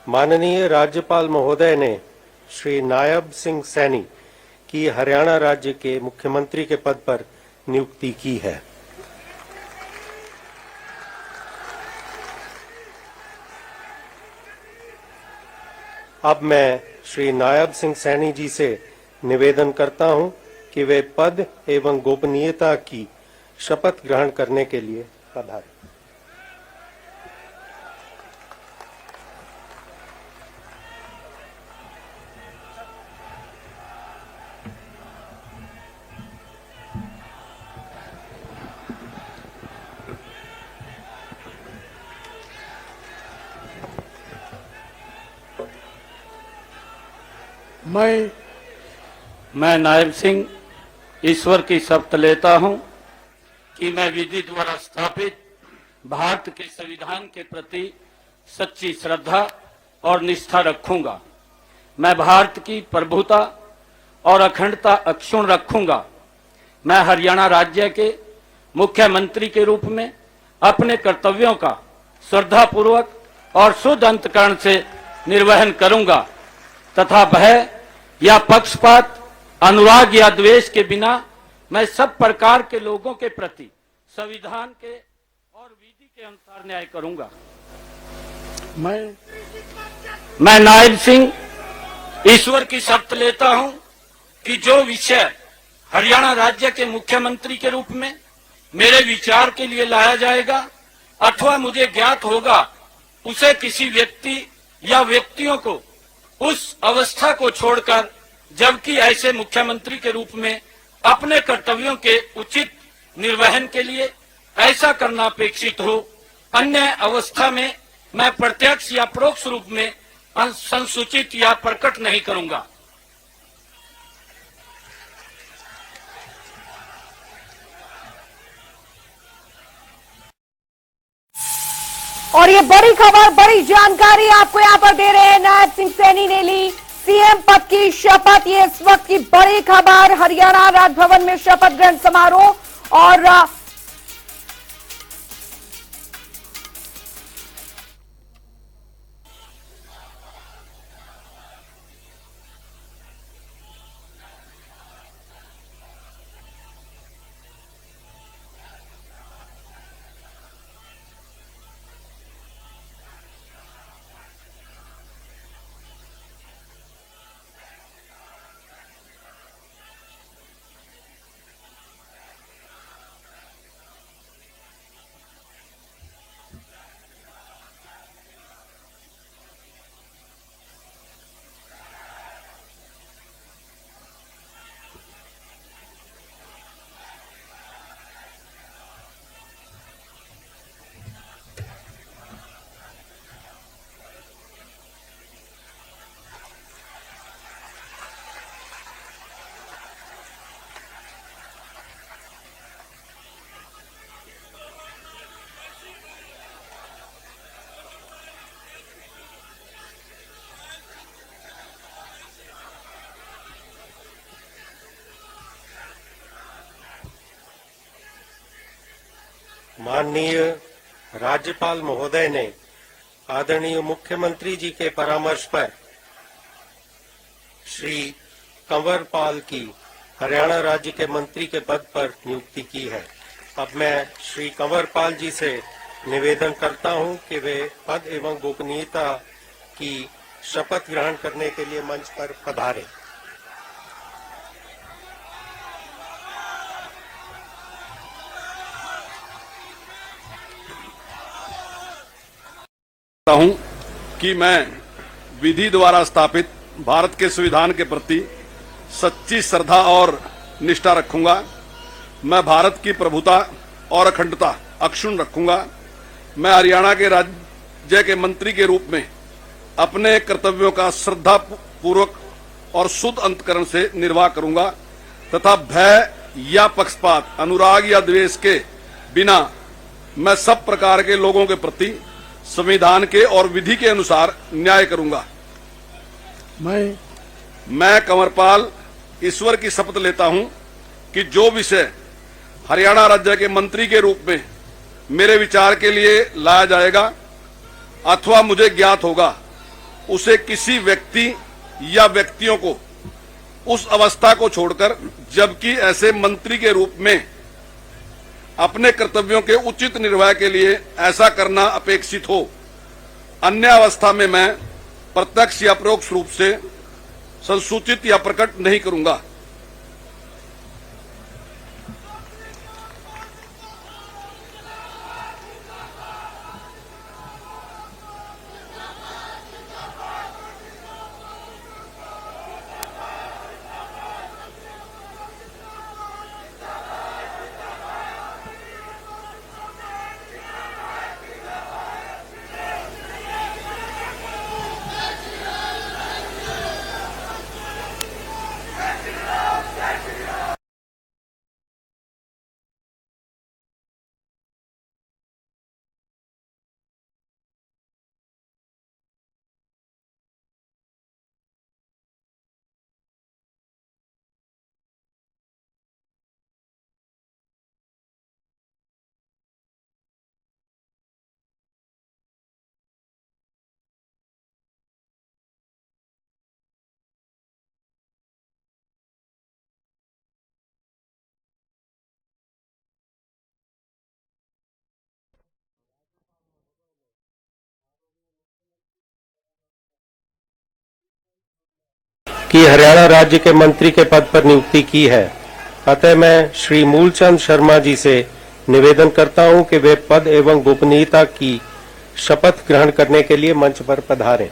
माननीय राज्यपाल महोदय ने श्री नायब सिंह सैनी की हरियाणा राज्य के मुख्यमंत्री के पद पर नियुक्ति की है। अब मैं श्री नायब सिंह सैनी जी से निवेदन करता हूं कि वे पद एवं गोपनीयता की शपथ ग्रहण करने के लिए पधारें। मैं नायब सिंह ईश्वर की शपथ लेता हूं कि मैं विधि द्वारा स्थापित भारत के संविधान के प्रति सच्ची श्रद्धा और निष्ठा रखूंगा। मैं भारत की प्रभुता और अखंडता अक्षुण्ण रखूंगा। मैं हरियाणा राज्य के मुख्यमंत्री के रूप में अपने कर्तव्यों का श्रद्धापूर्वक और शुद्ध अंतःकरण से निर्वहन करूंगा तथा भय या पक्षपात, अनुराग या द्वेष के बिना मैं सब प्रकार के लोगों के प्रति संविधान के और विधि के अनुसार न्याय करूंगा। मैं नायब सिंह ईश्वर की शपथ लेता हूं कि जो विषय हरियाणा राज्य के मुख्यमंत्री के रूप में मेरे विचार के लिए लाया जाएगा अथवा मुझे ज्ञात होगा, उसे किसी व्यक्ति या व्यक्तियों को उस अवस्था को छोड़कर, जबकि ऐसे मुख्यमंत्री के रूप में अपने कर्तव्यों के उचित निर्वहन के लिए ऐसा करना अपेक्षित हो, अन्य अवस्था में मैं प्रत्यक्ष या परोक्ष रूप में संसूचित या प्रकट नहीं करूंगा। और ये बड़ी खबर, बड़ी जानकारी आपको यहां पर दे रहे हैं। नायब सिंह सैनी ने ली सीएम पद की शपथ। ये इस वक्त की बड़ी खबर, हरियाणा राजभवन में शपथ ग्रहण समारोह। और माननीय राज्यपाल महोदय ने आदरणीय मुख्यमंत्री जी के परामर्श पर श्री कंवर पाल की हरियाणा राज्य के मंत्री के पद पर नियुक्ति की है। अब मैं श्री कंवर पाल जी से निवेदन करता हूं कि वे पद एवं गोपनीयता की शपथ ग्रहण करने के लिए मंच पर पधारें। हूं कि मैं विधि द्वारा स्थापित भारत के संविधान के प्रति सच्ची श्रद्धा और निष्ठा रखूंगा। मैं भारत की प्रभुता और अखंडता अक्षुण्ण रखूंगा। मैं हरियाणा के राज्य के मंत्री के रूप में अपने कर्तव्यों का श्रद्धा पूर्वक और शुद्ध अंतःकरण से निर्वाह करूंगा तथा भय या पक्षपात, अनुराग या द्वेष के बिना मैं सब प्रकार के लोगों के प्रति संविधान के और विधि के अनुसार न्याय करूंगा। मैं कंवरपाल ईश्वर की शपथ लेता हूं कि जो विषय हरियाणा राज्य के मंत्री के रूप में मेरे विचार के लिए लाया जाएगा अथवा मुझे ज्ञात होगा, उसे किसी व्यक्ति या व्यक्तियों को उस अवस्था को छोड़कर, जबकि ऐसे मंत्री के रूप में अपने कर्तव्यों के उचित निर्वाह के लिए ऐसा करना अपेक्षित हो, अन्य अवस्था में मैं प्रत्यक्ष या परोक्ष रूप से संसूचित या प्रकट नहीं करूंगा। कि हरियाणा राज्य के मंत्री के पद पर नियुक्ति की है। अतः मैं श्री मूलचंद शर्मा जी से निवेदन करता हूं कि वे पद एवं गोपनीयता की शपथ ग्रहण करने के लिए मंच पर पधारें।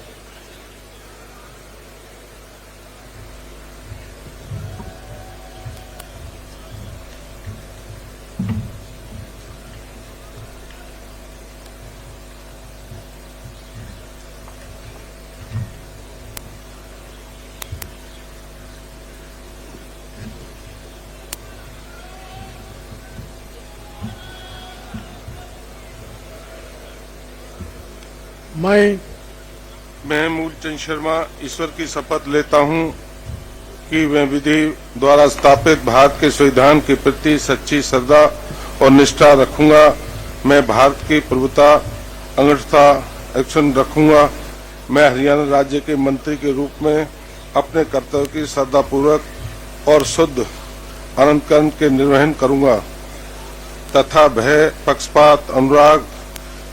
मैं मूलचंद शर्मा ईश्वर की शपथ लेता हूं कि मैं विधि द्वारा स्थापित भारत के संविधान के प्रति सच्ची श्रद्धा और निष्ठा रखूंगा। मैं भारत की प्रभुता, अखंडता अक्षुण्ण रखूंगा। मैं हरियाणा राज्य के मंत्री के रूप में अपने कर्तव्य की श्रद्धापूर्वक और शुद्ध अंतःकरण के निर्वहन करूंगा तथा भय, पक्षपात, अनुराग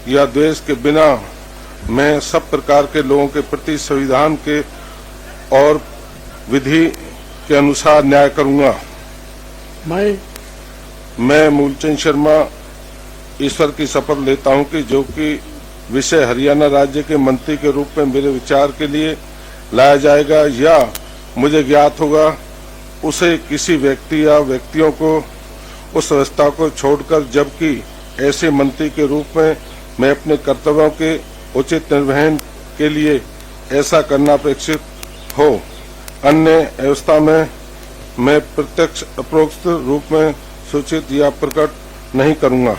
या द्वेष के बिना मैं सब प्रकार के लोगों के प्रति संविधान के और विधि के अनुसार न्याय करूंगा। मैं मूलचंद शर्मा ईश्वर की शपथ लेता हूं कि जो कि विषय हरियाणा राज्य के मंत्री के रूप में मेरे विचार के लिए लाया जाएगा या मुझे ज्ञात होगा, उसे किसी व्यक्ति या व्यक्तियों को उस अवस्था को छोड़कर, जबकि ऐसे मंत्री के रूप में मैं अपने कर्तव्यों के उचित निर्वहन के लिए ऐसा करना अपेक्षित हो, अन्य अवस्था में मैं प्रत्यक्ष अपरोक्ष रूप में सूचित या प्रकट नहीं करूंगा।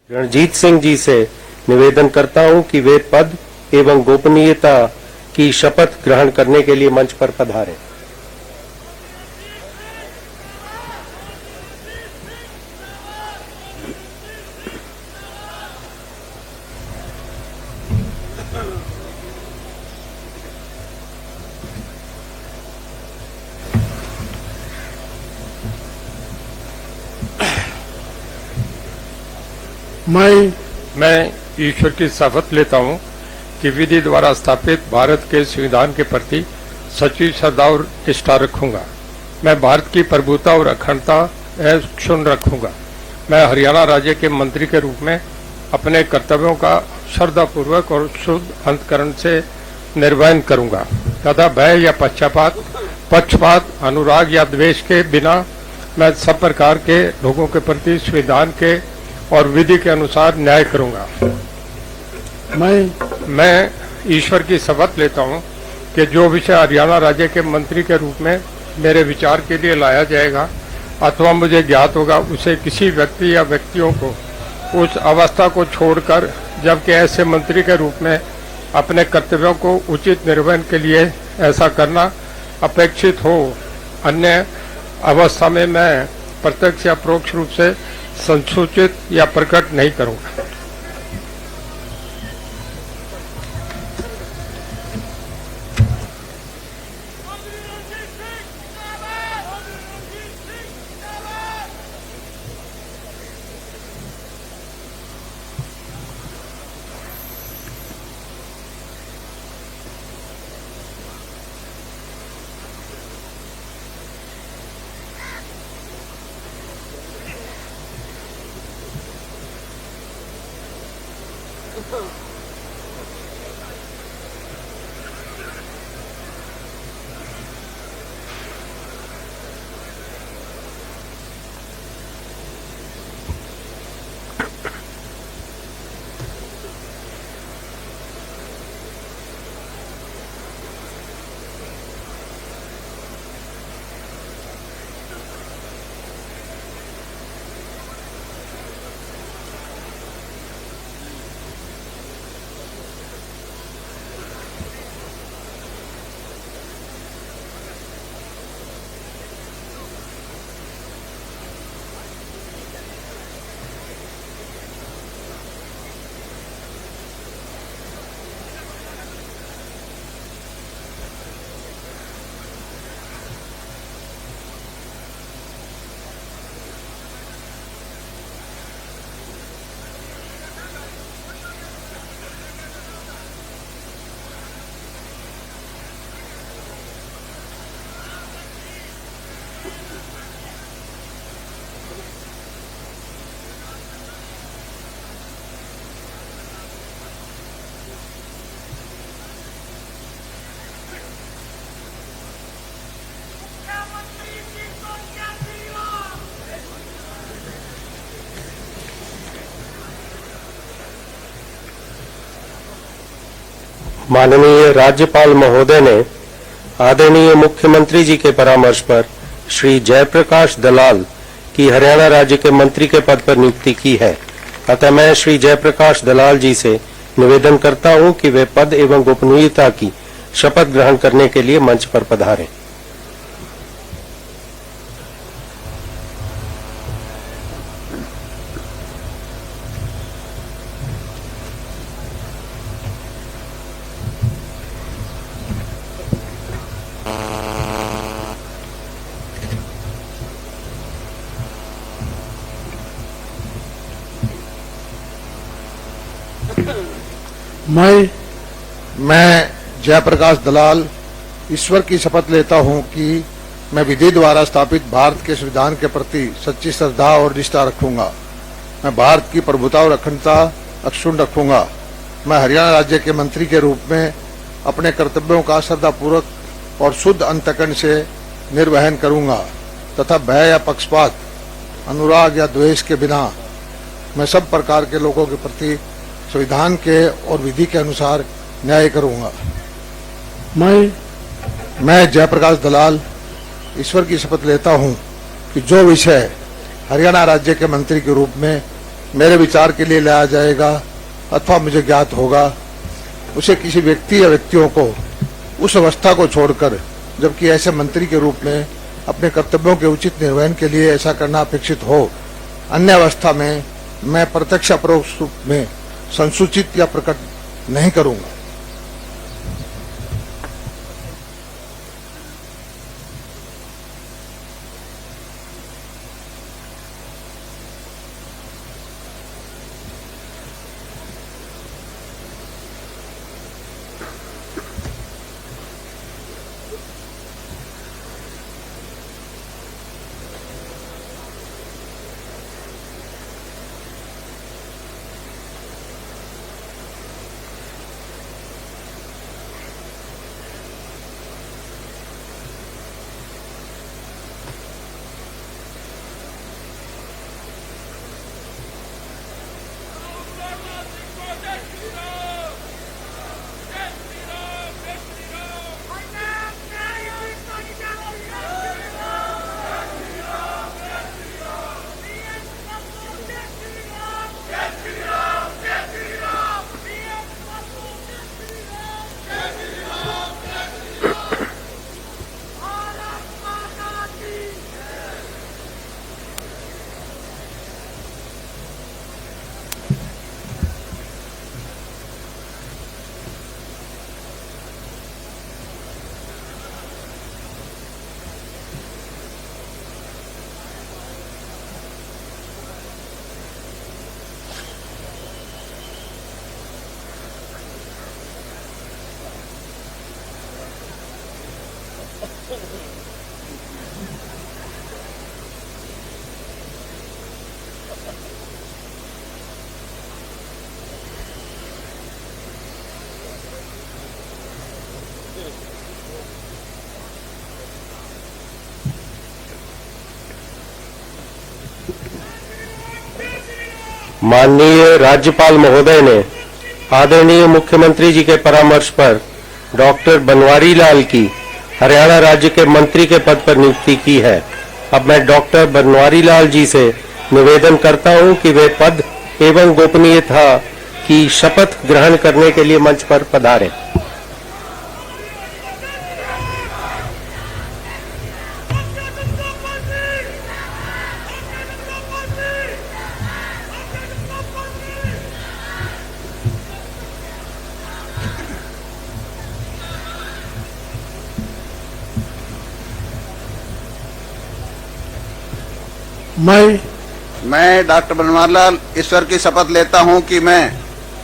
रणजीत सिंह जी से निवेदन करता हूं कि वे पद एवं गोपनीयता की शपथ ग्रहण करने के लिए मंच पर पधारें। मैं ईश्वर की शपथ लेता हूं कि विधि द्वारा स्थापित भारत के संविधान के प्रति सच्ची श्रद्धा और निष्ठा रखूंगा। मैं भारत की प्रभुता और अखंडता अक्षुण्ण रखूंगा। मैं हरियाणा राज्य के मंत्री के रूप में अपने कर्तव्यों का श्रद्धापूर्वक और शुद्ध अंतकरण से निर्वहन करूंगा तथा भय या पक्षपात, अनुराग या द्वेष के बिना मैं सब प्रकार के लोगों के प्रति संविधान के और विधि के अनुसार न्याय करूंगा। मैं ईश्वर की शपथ लेता हूं कि जो विषय हरियाणा राज्य के मंत्री के रूप में मेरे विचार के लिए लाया जाएगा अथवा मुझे ज्ञात होगा उसे किसी व्यक्ति या व्यक्तियों को उस अवस्था को छोड़कर जबकि ऐसे मंत्री के रूप में अपने कर्तव्यों को उचित निर्वहन के लिए ऐसा करना अपेक्षित हो, अन्य अवस्था में मैं प्रत्यक्ष या परोक्ष रूप से संसूचित या प्रकट नहीं करूंगा। माननीय राज्यपाल महोदय ने आदरणीय मुख्यमंत्री जी के परामर्श पर श्री जयप्रकाश दलाल की हरियाणा राज्य के मंत्री के पद पर नियुक्ति की है। अतः मैं श्री जयप्रकाश दलाल जी से निवेदन करता हूं कि वे पद एवं गोपनीयता की शपथ ग्रहण करने के लिए मंच पर पधारें। मैं जयप्रकाश दलाल ईश्वर की शपथ लेता हूं कि मैं विधि द्वारा स्थापित भारत के संविधान के प्रति सच्ची श्रद्धा और निष्ठा रखूंगा। मैं भारत की प्रभुता और अखंडता अक्षुण्ण रखूंगा। मैं हरियाणा राज्य के मंत्री के रूप में अपने कर्तव्यों का श्रद्धापूर्वक और शुद्ध अंतकरण से निर्वहन करूंगा तथा भय या पक्षपात, अनुराग या द्वेष के बिना मैं सब प्रकार के लोगों के प्रति संविधान के और विधि के अनुसार न्याय करूंगा। मैं जयप्रकाश दलाल ईश्वर की शपथ लेता हूं कि जो विषय हरियाणा राज्य के मंत्री के रूप में मेरे विचार के लिए लाया जाएगा अथवा मुझे ज्ञात होगा, उसे किसी व्यक्ति या व्यक्तियों को उस अवस्था को छोड़कर, जबकि ऐसे मंत्री के रूप में अपने कर्तव्यों के उचित निर्वहन के लिए ऐसा करना अपेक्षित हो, अन्य अवस्था में मैं प्रत्यक्ष अपरोक्ष रूप में संसूचित या प्रकट नहीं करूंगा। माननीय राज्यपाल महोदय ने आदरणीय मुख्यमंत्री जी के परामर्श पर डॉक्टर बनवारी लाल की हरियाणा राज्य के मंत्री के पद पर नियुक्ति की है। अब मैं डॉक्टर बनवारी लाल जी से निवेदन करता हूं कि वे पद एवं गोपनीयता की शपथ ग्रहण करने के लिए मंच पर पधारें। मैं डॉक्टर बनवारी लाल ईश्वर की शपथ लेता हूं कि मैं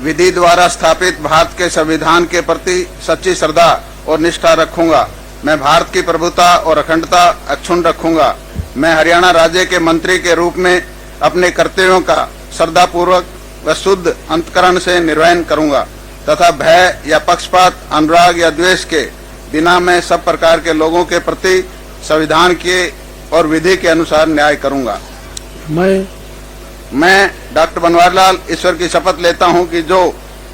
विधि द्वारा स्थापित भारत के संविधान के प्रति सच्ची श्रद्धा और निष्ठा रखूंगा। मैं भारत की प्रभुता और अखंडता अक्षुण्ण रखूंगा। मैं हरियाणा राज्य के मंत्री के रूप में अपने कर्तव्यों का श्रद्धापूर्वक व शुद्ध अंतःकरण से निर्वहन करूंगा तथा भय या पक्षपात, अनुराग या द्वेष के बिना मैं सब प्रकार के लोगों के प्रति संविधान के और विधि के अनुसार न्याय करूंगा। मैं डॉक्टर बनवारी लाल ईश्वर की शपथ लेता हूं कि जो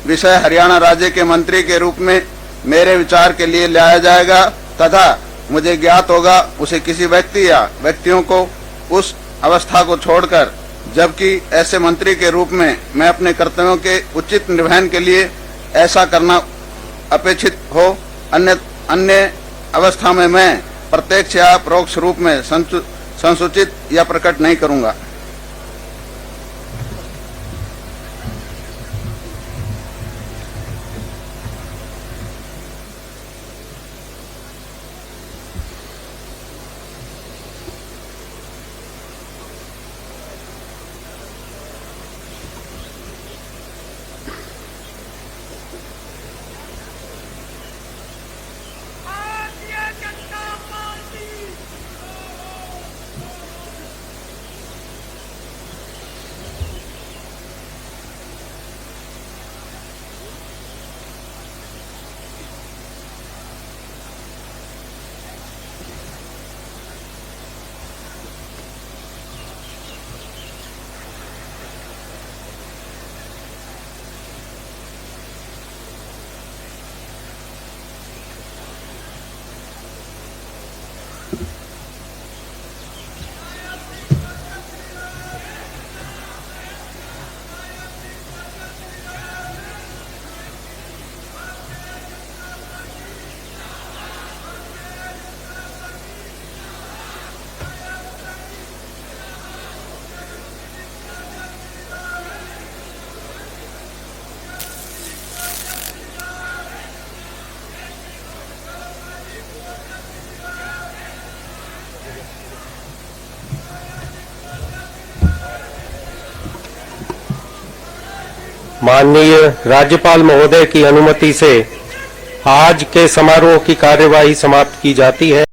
विषय हरियाणा राज्य के मंत्री के रूप में मेरे विचार के लिए लाया जाएगा तथा मुझे ज्ञात होगा, उसे किसी व्यक्ति या व्यक्तियों को उस अवस्था को छोड़कर, जबकि ऐसे मंत्री के रूप में मैं अपने कर्तव्यों के उचित निर्वहन के लिए ऐसा करना अपेक्षित हो, अन्य अवस्था में मैं प्रत्यक्ष या परोक्ष रूप में संसूचित या प्रकट नहीं करूंगा। माननीय राज्यपाल महोदय की अनुमति से आज के समारोह की कार्यवाही समाप्त की जाती है।